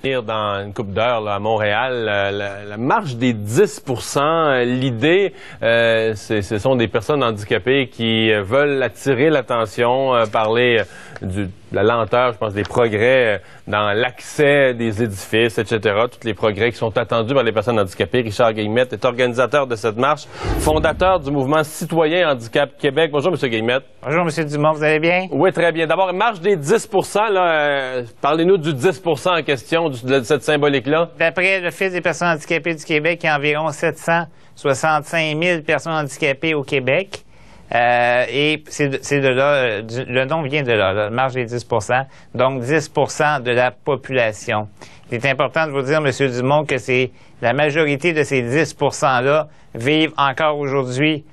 Dans une couple d'heures là, à Montréal, la marche des 10%, l'idée, ce sont des personnes handicapées qui veulent attirer l'attention, parler de la lenteur, je pense, des progrès dans l'accès des édifices, etc. Tous les progrès qui sont attendus par les personnes handicapées. Richard Guillemette est organisateur de cette marche, fondateur du mouvement citoyen Handicap Québec. Bonjour, M. Guillemette. Bonjour, M. Dumont, vous allez bien? Oui, très bien. D'abord, marche des 10%, là, parlez-nous du 10% en question, de cette symbolique-là. D'après l'Office des personnes handicapées du Québec, il y a environ 765 000 personnes handicapées au Québec. Et c'est de là, le nom vient de là, la marge des 10%, donc 10% de la population. Il est important de vous dire, M. Dumont, que c'est la majorité de ces 10%-là vivent encore aujourd'hui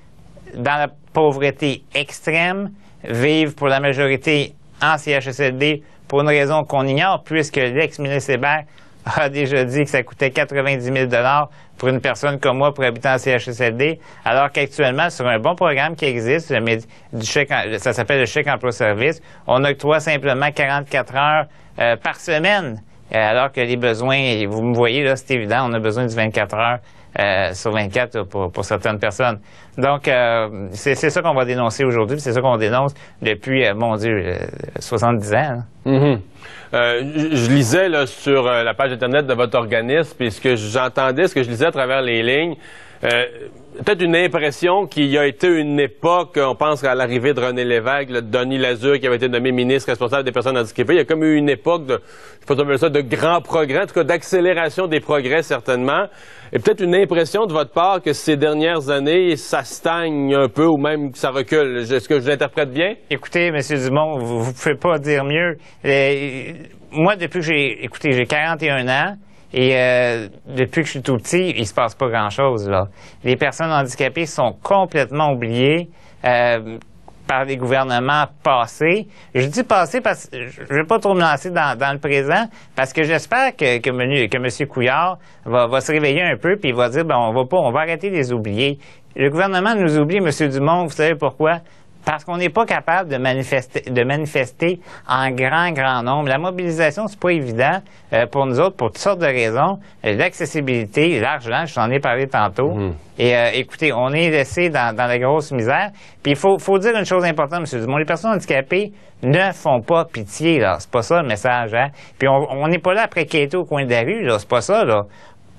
dans la pauvreté extrême, vivent pour la majorité en CHSLD pour une raison qu'on ignore, puisque l'ex-ministre Hébert a déjà dit que ça coûtait 90 000 $ pour une personne comme moi pour habiter en CHSLD, alors qu'actuellement, sur un bon programme qui existe, ça s'appelle le chèque emploi-service, on octroie simplement 44 heures par semaine, alors que les besoins, vous me voyez là, c'est évident, on a besoin de 24 heures sur 24 là, pour certaines personnes. Donc, c'est ça qu'on va dénoncer aujourd'hui, c'est ça qu'on dénonce depuis, mon Dieu, 70 ans. Hein. Mm-hmm. Je lisais là, sur la page Internet de votre organisme, et ce que j'entendais, ce que je lisais à travers les lignes, peut-être une impression qu'il y a été une époque, on pense à l'arrivée de René Lévesque, de Denis Lazure qui avait été nommé ministre responsable des personnes handicapées, il y a comme eu une époque de, je sais pas comment ça, de grands progrès, en tout cas d'accélération des progrès certainement, et peut-être une impression de votre part que ces dernières années, ça stagne un peu ou même que ça recule. Est-ce que je l'interprète bien? Écoutez, M. Dumont, vous pouvez pas dire mieux. Moi, depuis que j'ai 41 ans, et depuis que je suis tout petit, il se passe pas grand-chose, là. Les personnes handicapées sont complètement oubliées par les gouvernements passés. Je dis passés parce que je vais pas trop me lancer dans le présent, parce que j'espère que M. Couillard va se réveiller un peu puis il va dire, ben on va arrêter de les oublier. Le gouvernement nous oublie, M. Dumont, vous savez pourquoi? Parce qu'on n'est pas capable de manifester en grand nombre. La mobilisation, c'est pas évident pour nous autres, pour toutes sortes de raisons. L'accessibilité, l'argent, je t'en ai parlé tantôt. Et écoutez, on est laissé dans la grosse misère. Puis il faut dire une chose importante, M. Dumont. Les personnes handicapées ne font pas pitié, là. C'est pas ça le message, hein. Puis on n'est pas là après quêter au coin de la rue, là. C'est pas ça, là.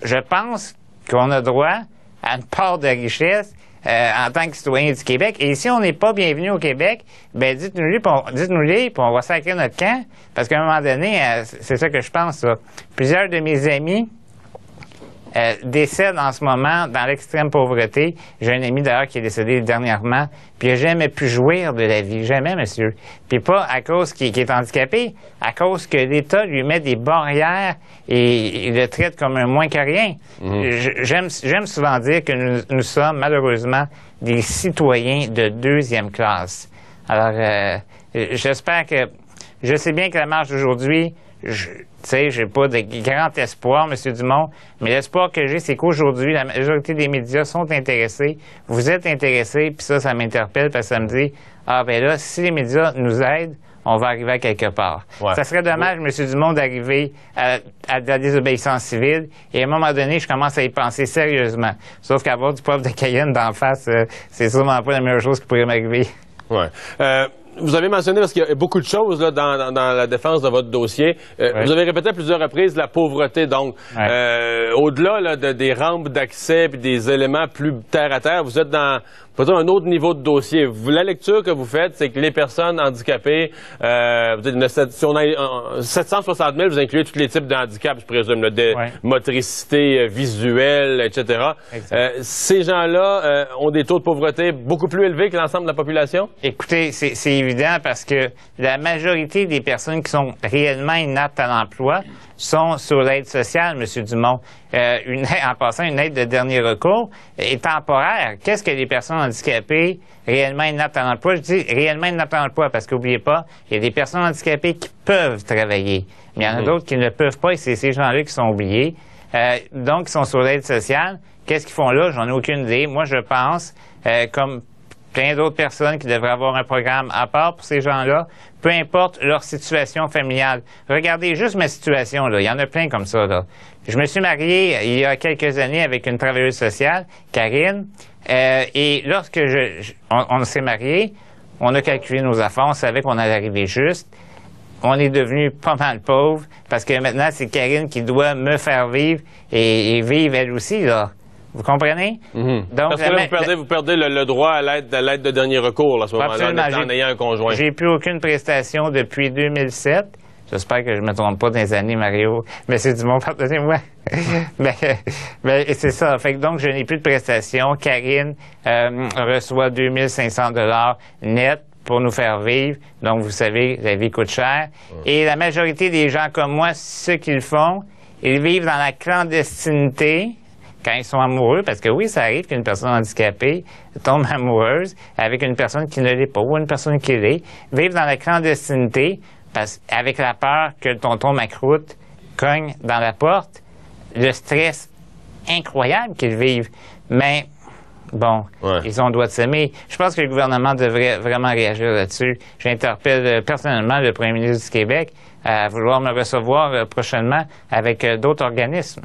Je pense qu'on a droit à une part de richesse en tant que citoyen du Québec. Et si on n'est pas bienvenu au Québec, ben dites-nous-les, puis on va sacrer notre camp, parce qu'à un moment donné, c'est ça que je pense, là. Plusieurs de mes amis décèdent en ce moment dans l'extrême pauvreté. J'ai un ami d'ailleurs qui est décédé dernièrement, puis il n'a jamais pu jouir de la vie. Jamais, monsieur. Puis pas à cause qu'il est handicapé, à cause que l'État lui met des barrières et il le traite comme un moins que rien. J'aime souvent dire que nous sommes malheureusement des citoyens de deuxième classe. Alors, j'espère que... Je sais bien que la marche d'aujourd'hui... Tu sais, j'ai pas de grand espoir, M. Dumont, mais l'espoir que j'ai, c'est qu'aujourd'hui, la majorité des médias sont intéressés. Vous êtes intéressés, puis ça m'interpelle parce que ça me dit, ah ben là, si les médias nous aident, on va arriver à quelque part. Ouais. Ça serait dommage, M. Dumont, d'arriver à la désobéissance civile, et à un moment donné, je commence à y penser sérieusement. Sauf qu'avoir du poivre de Cayenne d'en face, c'est sûrement pas la meilleure chose qui pourrait m'arriver. Ouais. Vous avez mentionné, parce qu'il y a beaucoup de choses là, dans la défense de votre dossier, vous avez répété à plusieurs reprises la pauvreté. Donc, au-delà là, des rampes d'accès et des éléments plus terre-à-terre, vous êtes dans peut-être un autre niveau de dossier. La lecture que vous faites, c'est que les personnes handicapées, si on a 760 000, vous incluez tous les types de handicaps, je présume, motricité, visuelle, etc. Ces gens-là ont des taux de pauvreté beaucoup plus élevés que l'ensemble de la population? Écoutez, c'est évident parce que la majorité des personnes qui sont réellement inaptes à l'emploi sont sur l'aide sociale, M. Dumont. En passant, une aide de dernier recours est temporaire. Qu'est-ce que les personnes handicapées réellement inaptes à l'emploi? Je dis réellement inaptes à l'emploi parce qu'oubliez pas, il y a des personnes handicapées qui peuvent travailler, mais il y en a d'autres qui ne peuvent pas et c'est ces gens-là qui sont oubliés. Donc, ils sont sur l'aide sociale. Qu'est-ce qu'ils font là? J'en ai aucune idée. Moi, je pense, comme plein d'autres personnes qui devraient avoir un programme à part pour ces gens-là, peu importe leur situation familiale. Regardez juste ma situation, là. Il y en a plein comme ça, là. Je me suis marié il y a quelques années avec une travailleuse sociale, Karine, et lorsque on s'est mariés, on a calculé nos affaires, on savait qu'on allait arriver juste. On est devenu pas mal pauvre parce que maintenant, c'est Karine qui doit me faire vivre et vivre elle aussi, là. Vous comprenez? Donc, parce que là, vous perdez le droit à l'aide de dernier recours, là, à ce moment-là, en ayant un conjoint. J'ai plus aucune prestation depuis 2007. J'espère que je me trompe pas dans les années, Mario. Mais c'est du monde, pardonnez-moi. mais c'est ça. Fait que donc, je n'ai plus de prestation. Karine reçoit 2500 $ net pour nous faire vivre. Donc, vous savez, la vie coûte cher. Et la majorité des gens comme moi, ce qu'ils font, ils vivent dans la clandestinité quand ils sont amoureux, parce que oui, ça arrive qu'une personne handicapée tombe amoureuse avec une personne qui ne l'est pas ou une personne qui l'est, vivent dans la clandestinité avec la peur que le tonton Macroute cogne dans la porte, le stress incroyable qu'ils vivent. Mais bon, ils ont le droit de s'aimer. Je pense que le gouvernement devrait vraiment réagir là-dessus. J'interpelle personnellement le premier ministre du Québec à vouloir me recevoir prochainement avec d'autres organismes.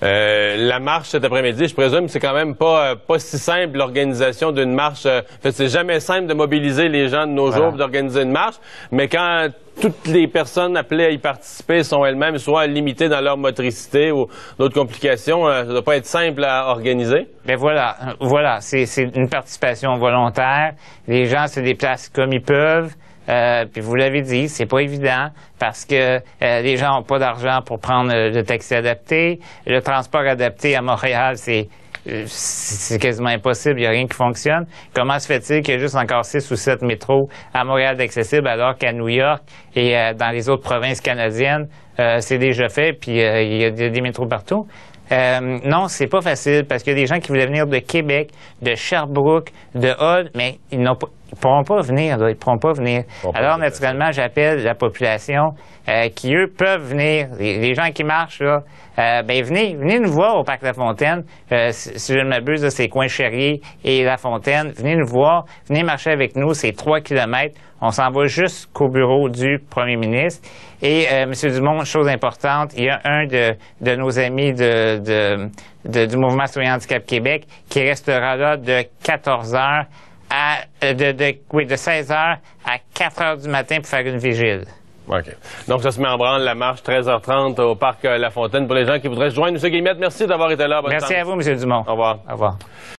La marche cet après-midi, je présume, c'est quand même pas si simple, l'organisation d'une marche. C'est jamais simple de mobiliser les gens de nos jours, d'organiser une marche, mais quand toutes les personnes appelées à y participer sont elles-mêmes soit limitées dans leur motricité ou d'autres complications, ça doit pas être simple à organiser. Ben voilà, c'est une participation volontaire. Les gens se déplacent comme ils peuvent. Puis vous l'avez dit, c'est pas évident parce que les gens n'ont pas d'argent pour prendre le taxi adapté. Le transport adapté à Montréal, c'est quasiment impossible, il n'y a rien qui fonctionne. Comment se fait-il qu'il y a juste encore 6 ou 7 métros à Montréal d'accessible alors qu'à New York et dans les autres provinces canadiennes, c'est déjà fait, puis il y a des métros partout? Non, c'est pas facile parce qu'il y a des gens qui voulaient venir de Québec, de Sherbrooke, de Hull, mais ils pourront pas venir, là, ils pourront pas venir. Alors, naturellement, j'appelle la population qui, eux, peuvent venir. Les gens qui marchent, là, venez nous voir au Parc La Fontaine. Si je ne m'abuse, c'est coin Cherrier et La Fontaine. Venez nous voir, venez marcher avec nous, c'est 3 kilomètres. On s'en va jusqu'au bureau du premier ministre. Et, M. Dumont, chose importante, il y a un de nos amis du Mouvement Citoyen Handicap Québec qui restera là de 14h de 16h à 4h du matin pour faire une vigile. OK. Donc, ça se met en branle la marche 13h30 au Parc La Fontaine pour les gens qui voudraient se joindre. M. Guillemette, merci d'avoir été là. Merci à vous, M. Dumont. Au revoir. Au revoir.